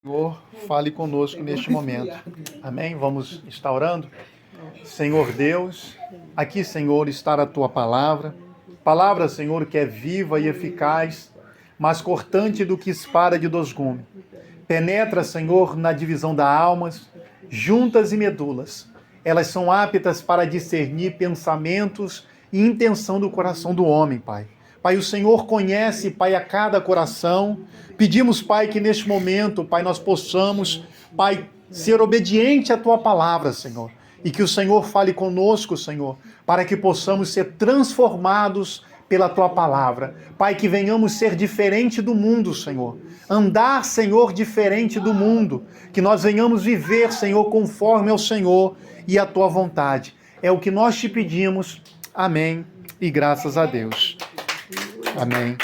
Senhor, fale conosco neste momento. Amém? Vamos estar orando. Senhor Deus, aqui, Senhor, está a Tua palavra. Palavra, Senhor, que é viva e eficaz, mais cortante do que espada de dois gumes. Penetra, Senhor, na divisão das almas, juntas e medulas. Elas são aptas para discernir pensamentos e intenção do coração do homem, Pai. Pai, o Senhor conhece, Pai, a cada coração. Pedimos, Pai, que neste momento, Pai, nós possamos, Pai, ser obediente à Tua palavra, Senhor. E que o Senhor fale conosco, Senhor, para que possamos ser transformados pela Tua palavra. Pai, que venhamos ser diferente do mundo, Senhor. Andar, Senhor, diferente do mundo. Que nós venhamos viver, Senhor, conforme ao Senhor e à Tua vontade. É o que nós te pedimos. Amém. E graças a Deus. Amém.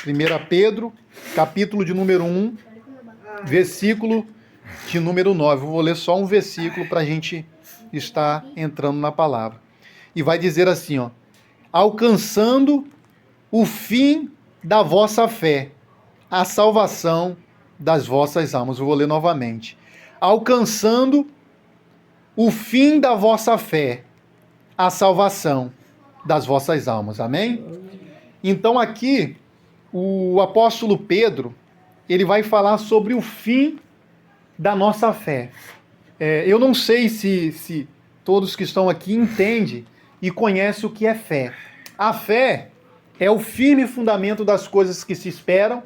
1 Pedro, capítulo de número 1, versículo de número 9. Eu vou ler só um versículo para a gente estar entrando na palavra. E vai dizer assim, ó: alcançando o fim da vossa fé, a salvação das vossas almas. Eu vou ler novamente. Alcançando o fim da vossa fé, a salvação das vossas almas. Amém? Então aqui, o apóstolo Pedro, ele vai falar sobre o fim da nossa fé. Eu não sei se todos que estão aqui entendem e conhecem o que é fé. A fé é o firme fundamento das coisas que se esperam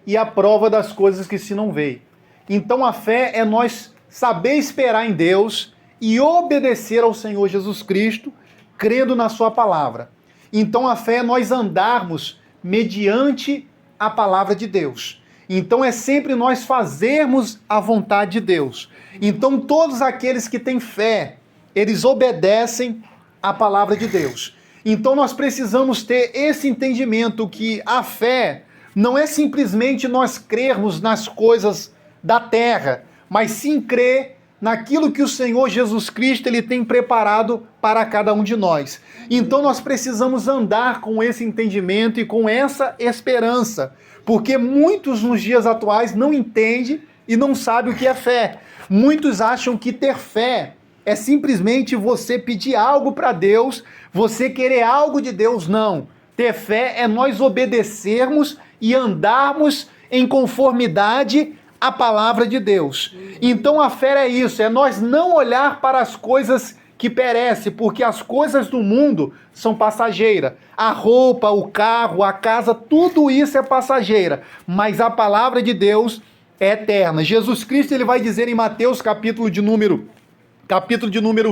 e a prova das coisas que se não veem. Então a fé é nós saber esperar em Deus e obedecer ao Senhor Jesus Cristo, crendo na sua palavra. Então a fé é nós andarmos mediante a palavra de Deus. Então é sempre nós fazermos a vontade de Deus. Então todos aqueles que têm fé, eles obedecem à palavra de Deus. Então nós precisamos ter esse entendimento que a fé não é simplesmente nós crermos nas coisas da terra, mas sim crer naquilo que o Senhor Jesus Cristo ele tem preparado para cada um de nós. Então nós precisamos andar com esse entendimento e com essa esperança, porque muitos nos dias atuais não entendem e não sabem o que é fé. Muitos acham que ter fé é simplesmente você pedir algo para Deus, você querer algo de Deus. Não. Ter fé é nós obedecermos e andarmos em conformidade a palavra de Deus. Então a fé é isso, é nós não olhar para as coisas que perecem, porque as coisas do mundo são passageiras. A roupa, o carro, a casa, tudo isso é passageira, mas a palavra de Deus é eterna. Jesus Cristo ele vai dizer em Mateus capítulo de número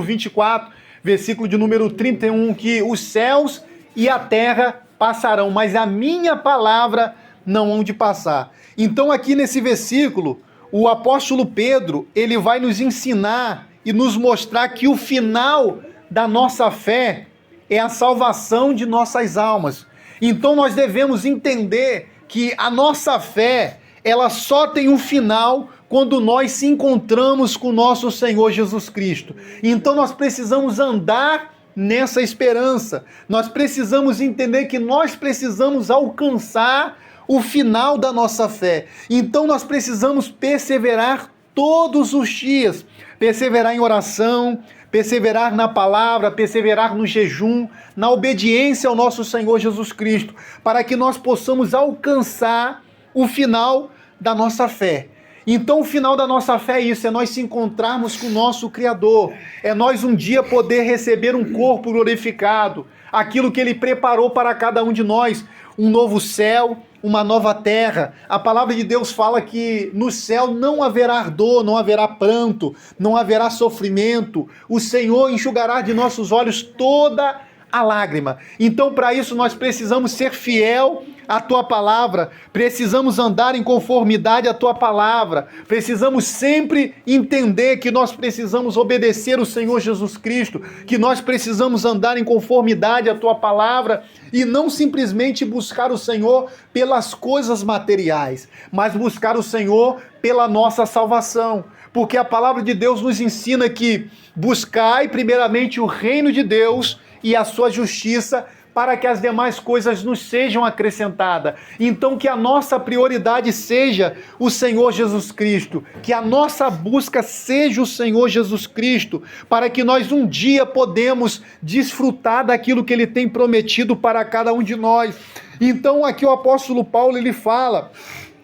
24, versículo de número 31, que os céus e a terra passarão, mas a minha palavra não hão de passar. Então aqui nesse versículo, o apóstolo Pedro, ele vai nos ensinar e nos mostrar que o final da nossa fé é a salvação de nossas almas. Então nós devemos entender que a nossa fé, ela só tem um final quando nós se encontramos com o nosso Senhor Jesus Cristo. Então nós precisamos andar nessa esperança. Nós precisamos entender que nós precisamos alcançar o final da nossa fé. Então nós precisamos perseverar todos os dias, perseverar em oração, perseverar na palavra, perseverar no jejum, na obediência ao nosso Senhor Jesus Cristo, para que nós possamos alcançar o final da nossa fé. Então o final da nossa fé é isso, é nós se encontrarmos com o nosso Criador, é nós um dia poder receber um corpo glorificado, aquilo que Ele preparou para cada um de nós, um novo céu, uma nova terra. A palavra de Deus fala que no céu não haverá dor, não haverá pranto, não haverá sofrimento. O Senhor enxugará de nossos olhos toda a lágrima. Então, para isso, nós precisamos ser fiel à Tua palavra, precisamos andar em conformidade à Tua palavra, precisamos sempre entender que nós precisamos obedecer o Senhor Jesus Cristo, que nós precisamos andar em conformidade à Tua palavra e não simplesmente buscar o Senhor pelas coisas materiais, mas buscar o Senhor pela nossa salvação. Porque a palavra de Deus nos ensina que buscai primeiramente o reino de Deus e a sua justiça, para que as demais coisas nos sejam acrescentadas. Então que a nossa prioridade seja o Senhor Jesus Cristo, que a nossa busca seja o Senhor Jesus Cristo, para que nós um dia podemos desfrutar daquilo que Ele tem prometido para cada um de nós. Então aqui o apóstolo Paulo ele fala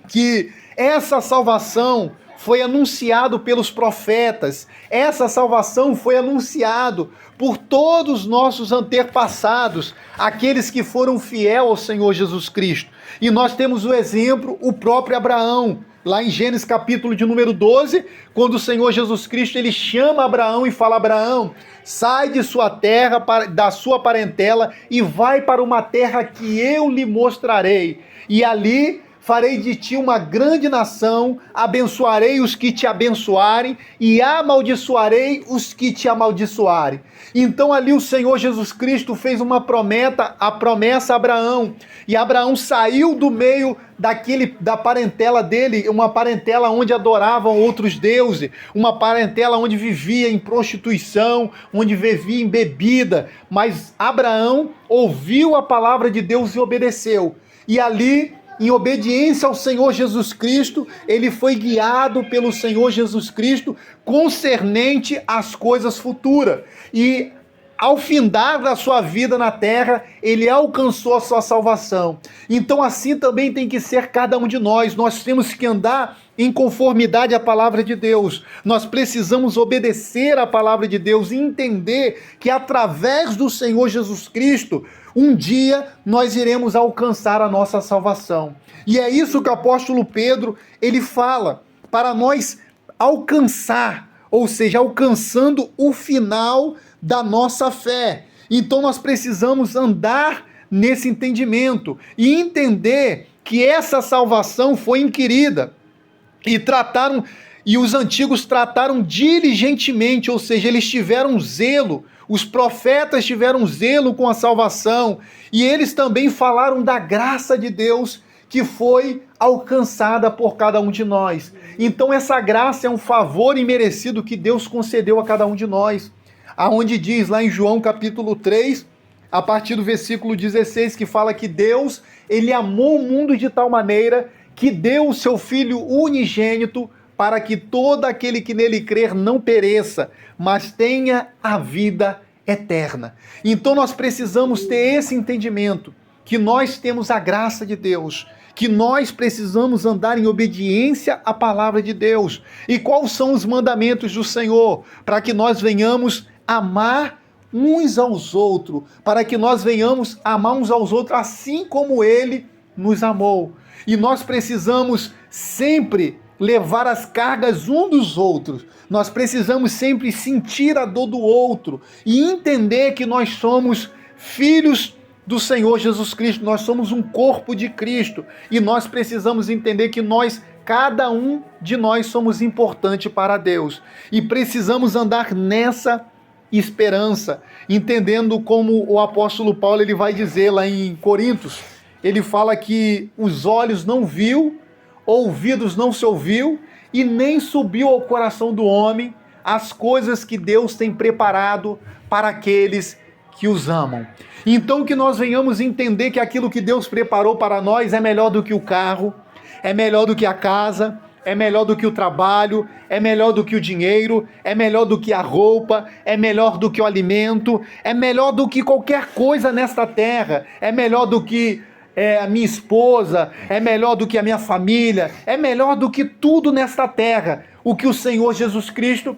que essa salvação foi anunciado pelos profetas, essa salvação foi anunciado por todos os nossos antepassados, aqueles que foram fiéis ao Senhor Jesus Cristo. E nós temos o exemplo, o próprio Abraão, lá em Gênesis capítulo de número 12, quando o Senhor Jesus Cristo ele chama Abraão e fala: Abraão, sai de sua terra, da sua parentela e vai para uma terra que eu lhe mostrarei. E ali farei de ti uma grande nação, abençoarei os que te abençoarem e amaldiçoarei os que te amaldiçoarem. Então ali o Senhor Jesus Cristo fez a promessa a Abraão, e Abraão saiu do meio da parentela dele, uma parentela onde adoravam outros deuses, uma parentela onde vivia em prostituição, onde vivia em bebida, mas Abraão ouviu a palavra de Deus e obedeceu, e ali, em obediência ao Senhor Jesus Cristo, ele foi guiado pelo Senhor Jesus Cristo concernente às coisas futuras. E ao findar da sua vida na terra, ele alcançou a sua salvação. Então assim também tem que ser cada um de nós. Nós temos que andar em conformidade à palavra de Deus. Nós precisamos obedecer à palavra de Deus e entender que através do Senhor Jesus Cristo, um dia nós iremos alcançar a nossa salvação. E é isso que o apóstolo Pedro, ele fala, para nós alcançar, ou seja, alcançando o final da nossa fé. Então nós precisamos andar nesse entendimento e entender que essa salvação foi inquirida e os antigos trataram diligentemente, ou seja, eles tiveram zelo, os profetas tiveram zelo com a salvação, e eles também falaram da graça de Deus que foi alcançada por cada um de nós. Então essa graça é um favor imerecido que Deus concedeu a cada um de nós, aonde diz lá em João capítulo 3, a partir do versículo 16, que fala que Deus, ele amou o mundo de tal maneira que deu o seu Filho unigênito para que todo aquele que nele crer não pereça, mas tenha a vida eterna. Então nós precisamos ter esse entendimento, que nós temos a graça de Deus, que nós precisamos andar em obediência à palavra de Deus. E quais são os mandamentos do Senhor? Para que nós venhamos amar uns aos outros, para que nós venhamos amar uns aos outros assim como Ele nos amou. E nós precisamos sempre levar as cargas um dos outros. Nós precisamos sempre sentir a dor do outro e entender que nós somos filhos do Senhor Jesus Cristo, nós somos um corpo de Cristo e nós precisamos entender que cada um de nós somos importante para Deus e precisamos andar nessa esperança, entendendo como o apóstolo Paulo ele vai dizer lá em Coríntios, ele fala que os olhos não viu, ouvidos não se ouviu e nem subiu ao coração do homem as coisas que Deus tem preparado para aqueles que os amam. Então que nós venhamos entender que aquilo que Deus preparou para nós é melhor do que o carro, é melhor do que a casa, é melhor do que o trabalho, é melhor do que o dinheiro, é melhor do que a roupa, é melhor do que o alimento, é melhor do que qualquer coisa nesta terra, é melhor do que a minha esposa, é melhor do que a minha família, é melhor do que tudo nesta terra, o que o Senhor Jesus Cristo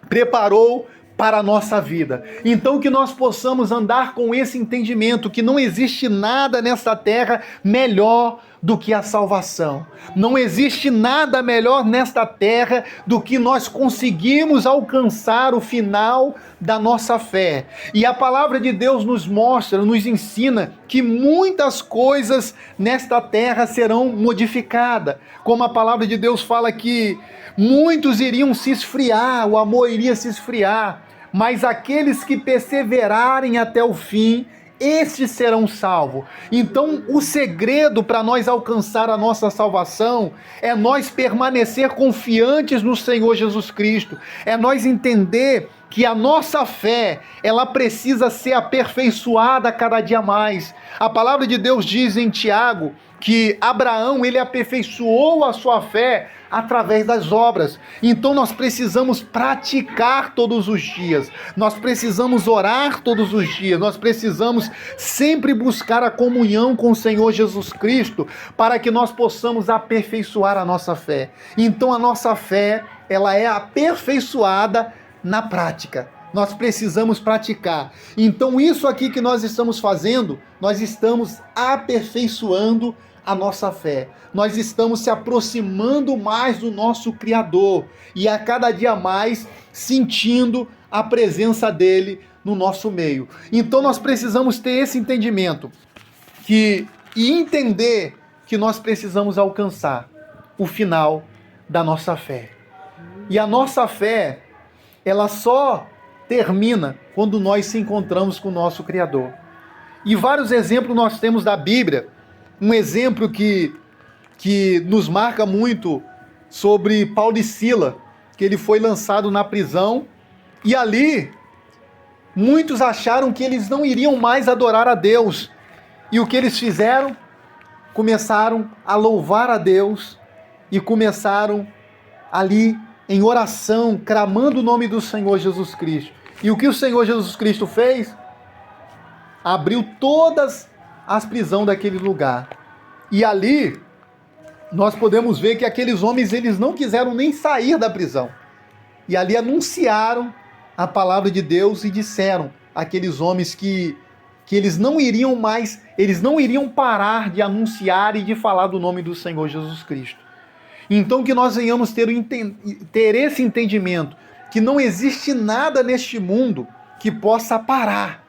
preparou para a nossa vida. Então que nós possamos andar com esse entendimento que não existe nada nesta terra melhor do que a salvação. Não existe nada melhor nesta terra do que nós conseguirmos alcançar o final da nossa fé. E a palavra de Deus nos mostra, nos ensina que muitas coisas nesta terra serão modificadas. Como a palavra de Deus fala que muitos iriam se esfriar, o amor iria se esfriar, mas aqueles que perseverarem até o fim, estes serão salvos. Então o segredo para nós alcançar a nossa salvação é nós permanecer confiantes no Senhor Jesus Cristo, é nós entender que a nossa fé, ela precisa ser aperfeiçoada cada dia mais. A palavra de Deus diz em Tiago que Abraão, ele aperfeiçoou a sua fé através das obras. Então nós precisamos praticar todos os dias, nós precisamos orar todos os dias, nós precisamos sempre buscar a comunhão com o Senhor Jesus Cristo para que nós possamos aperfeiçoar a nossa fé. Então a nossa fé, ela é aperfeiçoada na prática. Nós precisamos praticar. Então isso aqui que nós estamos fazendo, nós estamos aperfeiçoando a nossa fé. Nós estamos se aproximando mais do nosso Criador e a cada dia mais sentindo a presença dele no nosso meio. Então nós precisamos ter esse entendimento e entender que nós precisamos alcançar o final da nossa fé. E a nossa fé, ela só termina quando nós se encontramos com o nosso Criador. E vários exemplos nós temos da Bíblia. Um exemplo que nos marca muito sobre Paulo e Sila, que ele foi lançado na prisão e ali muitos acharam que eles não iriam mais adorar a Deus. E o que eles fizeram? Começaram a louvar a Deus e começaram ali em oração, clamando o nome do Senhor Jesus Cristo. E o que o Senhor Jesus Cristo fez? Abriu todas as prisões daquele lugar. E ali nós podemos ver que aqueles homens, eles não quiseram nem sair da prisão. E ali anunciaram a palavra de Deus e disseram àqueles homens que eles não iriam mais, eles não iriam parar de anunciar e de falar do nome do Senhor Jesus Cristo. Então que nós venhamos ter esse entendimento, que não existe nada neste mundo que possa parar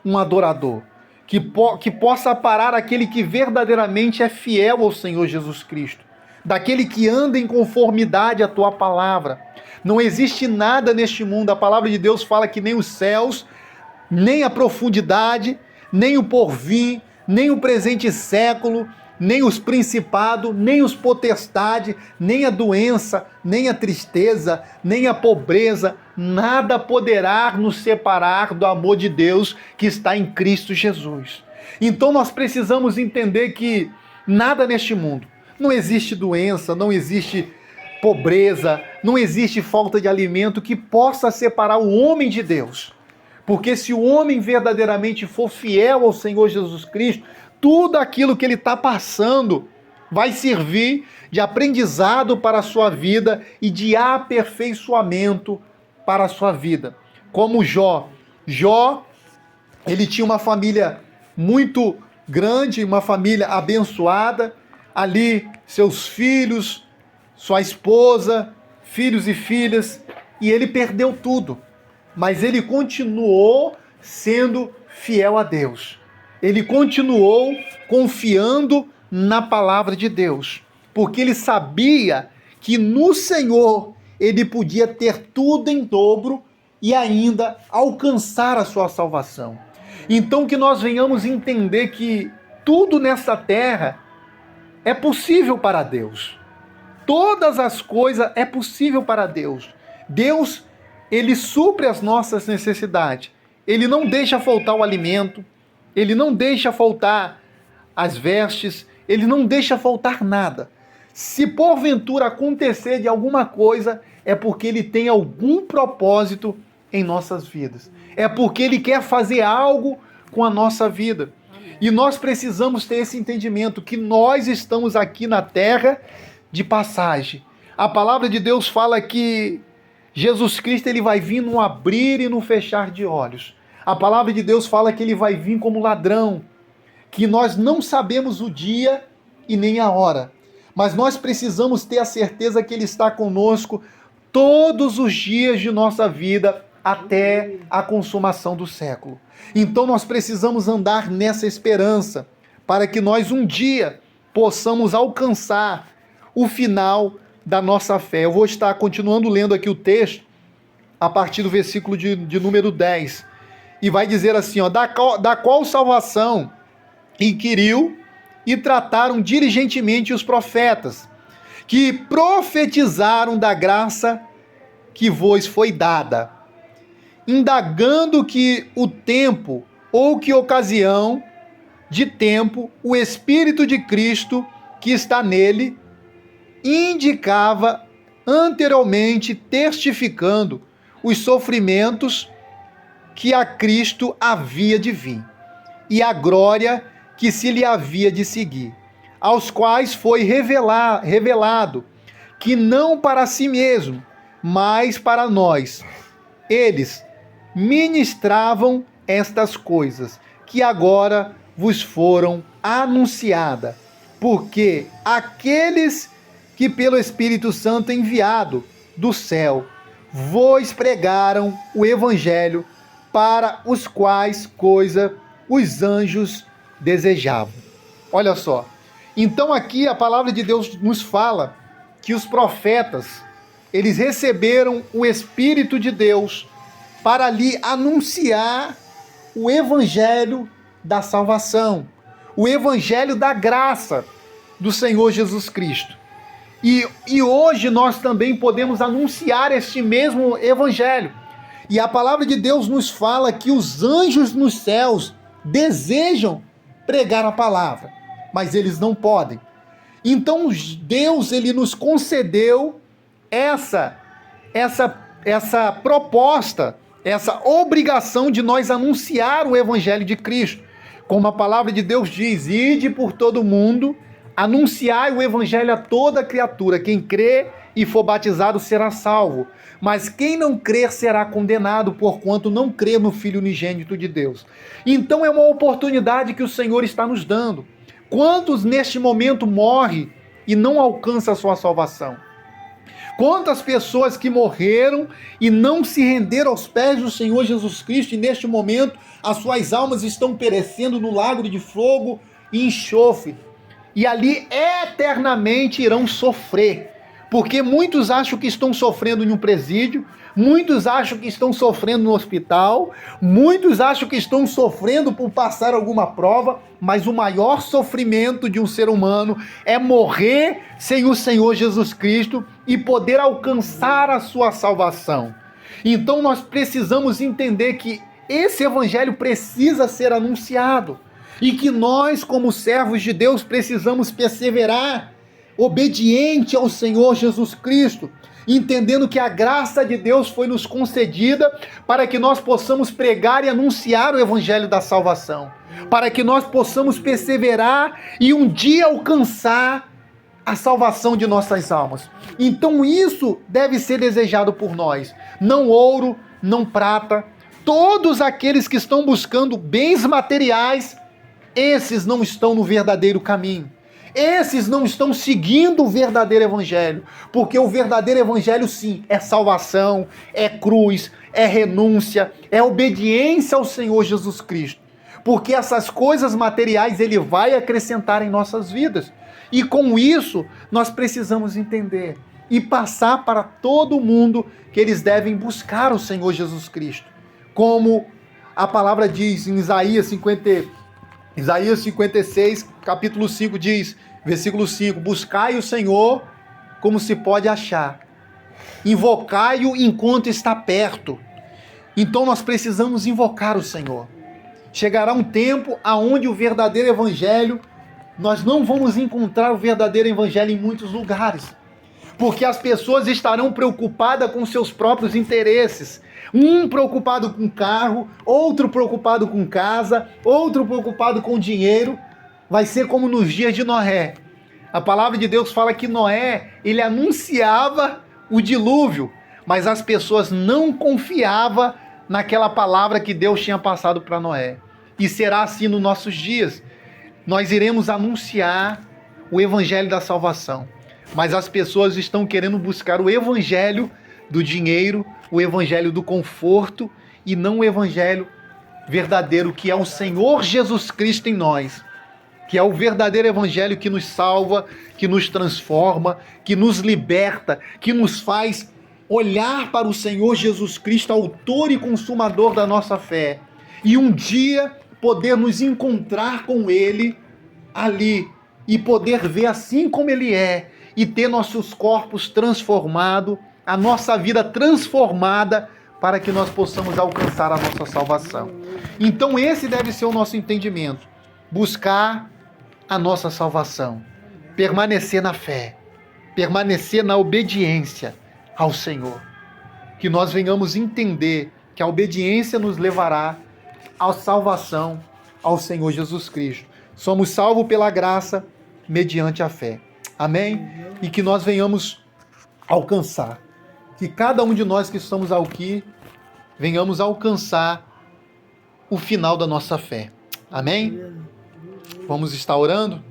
um adorador, que possa parar aquele que verdadeiramente é fiel ao Senhor Jesus Cristo, daquele que anda em conformidade à tua palavra. Não existe nada neste mundo, a palavra de Deus fala que nem os céus, nem a profundidade, nem o porvir, nem o presente século, nem os principados, nem os potestades, nem a doença, nem a tristeza, nem a pobreza, nada poderá nos separar do amor de Deus que está em Cristo Jesus. Então nós precisamos entender que nada neste mundo, não existe doença, não existe pobreza, não existe falta de alimento que possa separar o homem de Deus. Porque se o homem verdadeiramente for fiel ao Senhor Jesus Cristo, tudo aquilo que ele está passando vai servir de aprendizado para a sua vida e de aperfeiçoamento para a sua vida. Como Jó. Jó, ele tinha uma família muito grande, uma família abençoada. Ali, seus filhos, sua esposa, filhos e filhas, e ele perdeu tudo. Mas ele continuou sendo fiel a Deus. Ele continuou confiando na palavra de Deus, porque ele sabia que no Senhor ele podia ter tudo em dobro e ainda alcançar a sua salvação. Então que nós venhamos entender que tudo nessa terra é possível para Deus. Todas as coisas é possível para Deus. Deus, ele supre as nossas necessidades. Ele não deixa faltar o alimento, ele não deixa faltar as vestes, ele não deixa faltar nada. Se porventura acontecer de alguma coisa, é porque ele tem algum propósito em nossas vidas. É porque ele quer fazer algo com a nossa vida. E nós precisamos ter esse entendimento que nós estamos aqui na terra de passagem. A palavra de Deus fala que Jesus Cristo ele vai vir no abrir e no fechar de olhos. A palavra de Deus fala que ele vai vir como ladrão, que nós não sabemos o dia e nem a hora, mas nós precisamos ter a certeza que ele está conosco todos os dias de nossa vida até a consumação do século. Então nós precisamos andar nessa esperança para que nós um dia possamos alcançar o final da nossa fé. Eu vou estar continuando lendo aqui o texto a partir do versículo de número 10. E vai dizer assim, ó, da qual salvação inquiriu e trataram diligentemente os profetas, que profetizaram da graça que vos foi dada. indagando que o tempo ou que ocasião de tempo o Espírito de Cristo que está nele indicava anteriormente, testificando os sofrimentos que a Cristo havia de vir e a glória que se lhe havia de seguir, aos quais foi revelado que não para si mesmo, mas para nós, eles ministravam estas coisas, que agora vos foram anunciadas, porque aqueles que pelo Espírito Santo enviado do céu vos pregaram o Evangelho, para os quais coisa os anjos desejavam. Olha só, então aqui a palavra de Deus nos fala que os profetas, eles receberam o Espírito de Deus para lhe anunciar o Evangelho da salvação, o Evangelho da graça do Senhor Jesus Cristo. E hoje nós também podemos anunciar este mesmo Evangelho. E a palavra de Deus nos fala que os anjos nos céus desejam pregar a palavra, mas eles não podem. Então Deus, ele nos concedeu essa proposta, essa obrigação de nós anunciar o Evangelho de Cristo. Como a palavra de Deus diz: ide por todo mundo, anunciai o Evangelho a toda criatura. Quem crê e for batizado será salvo, mas quem não crer será condenado, porquanto não crê no Filho unigênito de Deus. Então é uma oportunidade que o Senhor está nos dando. Quantos neste momento morrem e não alcançam a sua salvação? Quantas pessoas que morreram e não se renderam aos pés do Senhor Jesus Cristo, e neste momento as suas almas estão perecendo no lago de fogo e enxofre, e ali eternamente irão sofrer. Porque muitos acham que estão sofrendo em um presídio, muitos acham que estão sofrendo no hospital, muitos acham que estão sofrendo por passar alguma prova, mas o maior sofrimento de um ser humano é morrer sem o Senhor Jesus Cristo e poder alcançar a sua salvação. Então nós precisamos entender que esse Evangelho precisa ser anunciado e que nós, como servos de Deus, precisamos perseverar obediente ao Senhor Jesus Cristo, entendendo que a graça de Deus foi nos concedida para que nós possamos pregar e anunciar o Evangelho da salvação, para que nós possamos perseverar e um dia alcançar a salvação de nossas almas. Então isso deve ser desejado por nós, não ouro, não prata. Todos aqueles que estão buscando bens materiais, esses não estão no verdadeiro caminho. Esses não estão seguindo o verdadeiro Evangelho, porque o verdadeiro Evangelho, sim, é salvação, é cruz, é renúncia, é obediência ao Senhor Jesus Cristo, porque essas coisas materiais Ele vai acrescentar em nossas vidas, e com isso nós precisamos entender e passar para todo mundo que eles devem buscar o Senhor Jesus Cristo, como a palavra diz em Isaías 56, capítulo 5 diz, versículo 5, buscai o Senhor como se pode achar, invocai-o enquanto está perto. Então nós precisamos invocar o Senhor. Chegará um tempo aonde o verdadeiro Evangelho, nós não vamos encontrar o verdadeiro Evangelho em muitos lugares, porque as pessoas estarão preocupadas com seus próprios interesses. Um preocupado com carro, outro preocupado com casa, outro preocupado com dinheiro. Vai ser como nos dias de Noé. A palavra de Deus fala que Noé, ele anunciava o dilúvio, mas as pessoas não confiavam naquela palavra que Deus tinha passado para Noé. E será assim nos nossos dias. Nós iremos anunciar o Evangelho da salvação, mas as pessoas estão querendo buscar o Evangelho do dinheiro, o Evangelho do conforto, e não o Evangelho verdadeiro, que é o Senhor Jesus Cristo em nós, que é o verdadeiro Evangelho que nos salva, que nos transforma, que nos liberta, que nos faz olhar para o Senhor Jesus Cristo, autor e consumador da nossa fé, e um dia poder nos encontrar com Ele ali, e poder ver assim como Ele é, e ter nossos corpos transformados, a nossa vida transformada para que nós possamos alcançar a nossa salvação. Então esse deve ser o nosso entendimento. Buscar a nossa salvação. Permanecer na fé. Permanecer na obediência ao Senhor. Que nós venhamos entender que a obediência nos levará à salvação ao Senhor Jesus Cristo. Somos salvos pela graça mediante a fé. Amém? E que nós venhamos alcançar. Que cada um de nós que estamos aqui venhamos alcançar o final da nossa fé. Amém? Vamos estar orando?